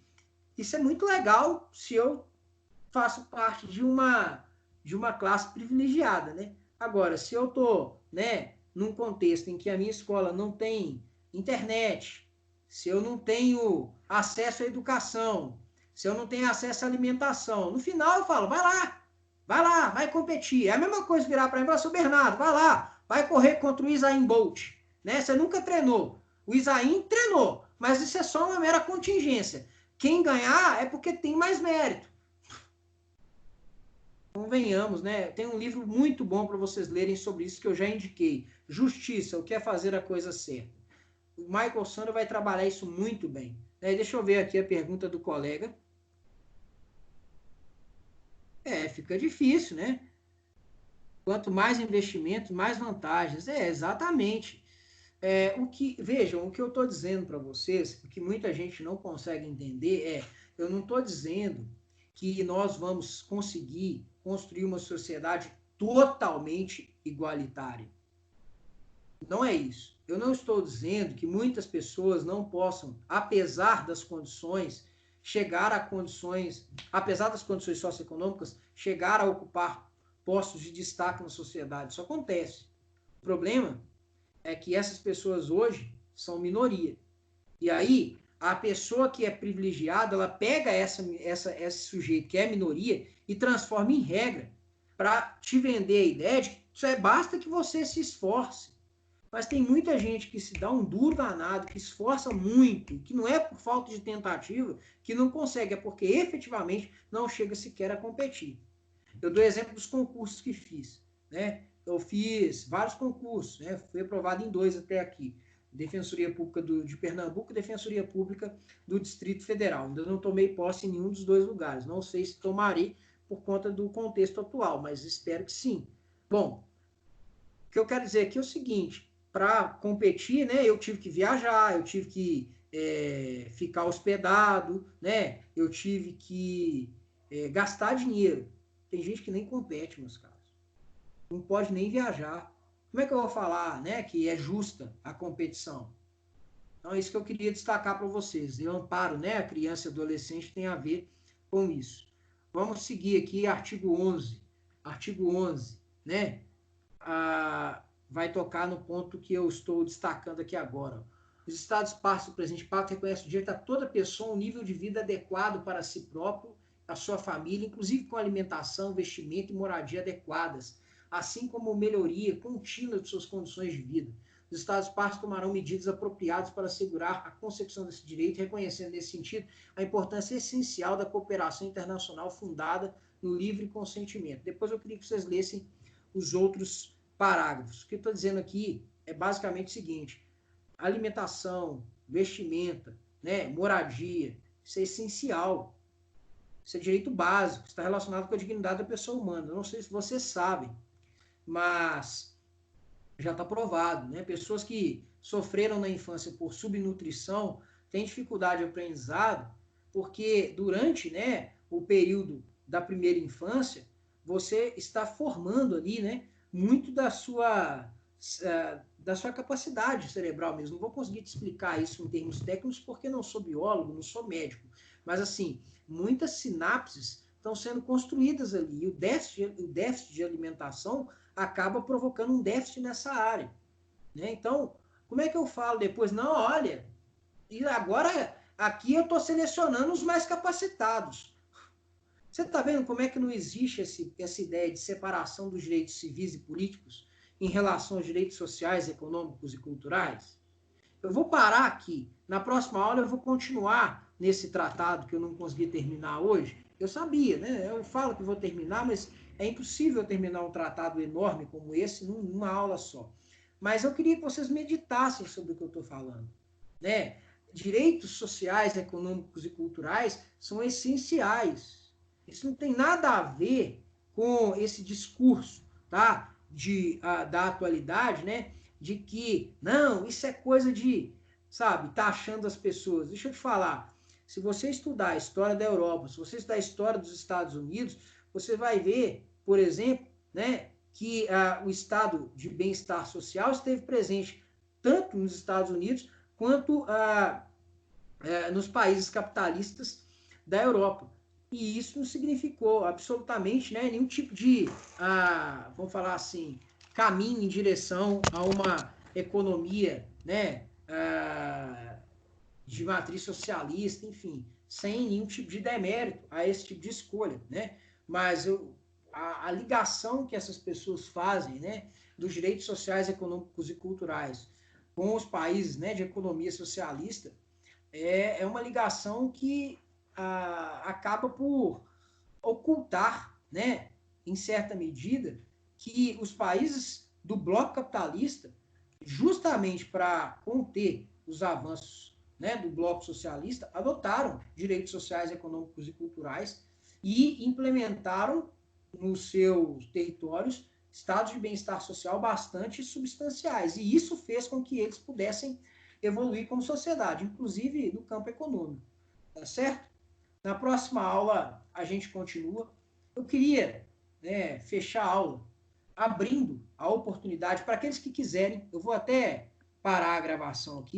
isso é muito legal se eu faço parte de uma classe privilegiada, né? Agora, se eu tô, né, num contexto em que a minha escola não tem internet, se eu não tenho acesso à educação, se eu não tenho acesso à alimentação, no final eu falo, vai lá, vai competir. É a mesma coisa virar para mim e falar, seu Bernardo, vai lá, vai correr contra o Usain Bolt, né? Você nunca treinou. O Usain treinou, mas isso é só uma mera contingência. Quem ganhar é porque tem mais mérito. Convenhamos, né? Tem um livro muito bom para vocês lerem sobre isso que eu já indiquei. Justiça, o que é fazer a coisa certa. O Michael Sandler vai trabalhar isso muito bem. Deixa eu ver aqui a pergunta do colega. Fica difícil, né? Quanto mais investimento, mais vantagens. Exatamente. Vejam, o que eu estou dizendo para vocês, o que muita gente não consegue entender eu não estou dizendo que nós vamos conseguir construir uma sociedade totalmente igualitária. Não é isso. Eu não estou dizendo que muitas pessoas não possam, apesar das condições, apesar das condições socioeconômicas, chegar a ocupar postos de destaque na sociedade. Isso acontece. O problema é que essas pessoas hoje são minoria. E aí, a pessoa que é privilegiada, ela pega esse sujeito que é minoria e transforma em regra para te vender a ideia de que basta que você se esforce. Mas tem muita gente que se dá um duro danado, que esforça muito, que não é por falta de tentativa, que não consegue, é porque efetivamente não chega sequer a competir. Eu dou exemplo dos concursos que fiz, né? Eu fiz vários concursos, né? Fui aprovado em 2 até aqui. Defensoria Pública de Pernambuco e Defensoria Pública do Distrito Federal. Ainda não tomei posse em nenhum dos 2 lugares. Não sei se tomarei por conta do contexto atual, mas espero que sim. Bom, o que eu quero dizer aqui é o seguinte, para competir, né, eu tive que viajar, eu tive que ficar hospedado, né, eu tive que gastar dinheiro. Tem gente que nem compete, meus caros. Não pode nem viajar. Como é que eu vou falar, né, que é justa a competição? Então, é isso que eu queria destacar para vocês. Eu amparo, né, a criança e adolescente tem a ver com isso. Vamos seguir aqui, artigo 11. Artigo 11, né? vai tocar no ponto que eu estou destacando aqui agora. Os Estados partes do presente pacto reconhecem o direito a toda pessoa um nível de vida adequado para si próprio, a sua família, inclusive com alimentação, vestimento e moradia adequadas, assim como melhoria contínua de suas condições de vida. Os Estados partes tomarão medidas apropriadas para assegurar a consecução desse direito, reconhecendo nesse sentido a importância essencial da cooperação internacional fundada no livre consentimento. Depois eu queria que vocês lessem os outros parágrafos. O que eu estou dizendo aqui é basicamente o seguinte: alimentação, vestimenta, né, moradia, isso é essencial. Isso é direito básico, está relacionado com a dignidade da pessoa humana. Eu não sei se vocês sabem, mas já está provado, né? Pessoas que sofreram na infância por subnutrição têm dificuldade de aprendizado porque durante, né, o período da primeira infância você está formando ali, né, muito da sua capacidade cerebral mesmo. Não vou conseguir te explicar isso em termos técnicos porque não sou biólogo, não sou médico, mas assim, muitas sinapses estão sendo construídas ali e o déficit de alimentação acaba provocando um déficit nessa área, né? Então, como é que eu falo depois? Não, olha, e agora aqui eu estou selecionando os mais capacitados. Você está vendo como é que não existe essa ideia de separação dos direitos civis e políticos em relação aos direitos sociais, econômicos e culturais? Eu vou parar aqui. Na próxima aula eu vou continuar nesse tratado que eu não consegui terminar hoje. Eu sabia, né? Eu falo que vou terminar, mas é impossível terminar um tratado enorme como esse numa aula só. Mas eu queria que vocês meditassem sobre o que eu estou falando, né? Direitos sociais, econômicos e culturais são essenciais. Isso não tem nada a ver com esse discurso, tá? Da atualidade, né? De que, não, isso é coisa de, sabe, taxando as pessoas. Deixa eu te falar, se você estudar a história da Europa, se você estudar a história dos Estados Unidos, você vai ver, por exemplo, né, que o estado de bem-estar social esteve presente tanto nos Estados Unidos quanto nos países capitalistas da Europa. E isso não significou absolutamente, né, nenhum tipo de, vamos falar assim, caminho em direção a uma economia, né, de matriz socialista, enfim, sem nenhum tipo de demérito a esse tipo de escolha, né? Mas a ligação que essas pessoas fazem, né, dos direitos sociais, econômicos e culturais com os países, né, de economia socialista é uma ligação que acaba por ocultar, né, em certa medida, que os países do bloco capitalista, justamente para conter os avanços, né, do bloco socialista, adotaram direitos sociais, econômicos e culturais e implementaram nos seus territórios estados de bem-estar social bastante substanciais. E isso fez com que eles pudessem evoluir como sociedade, inclusive no campo econômico. Tá certo? Na próxima aula a gente continua. Eu queria, né, fechar a aula abrindo a oportunidade para aqueles que quiserem. Eu vou até parar a gravação aqui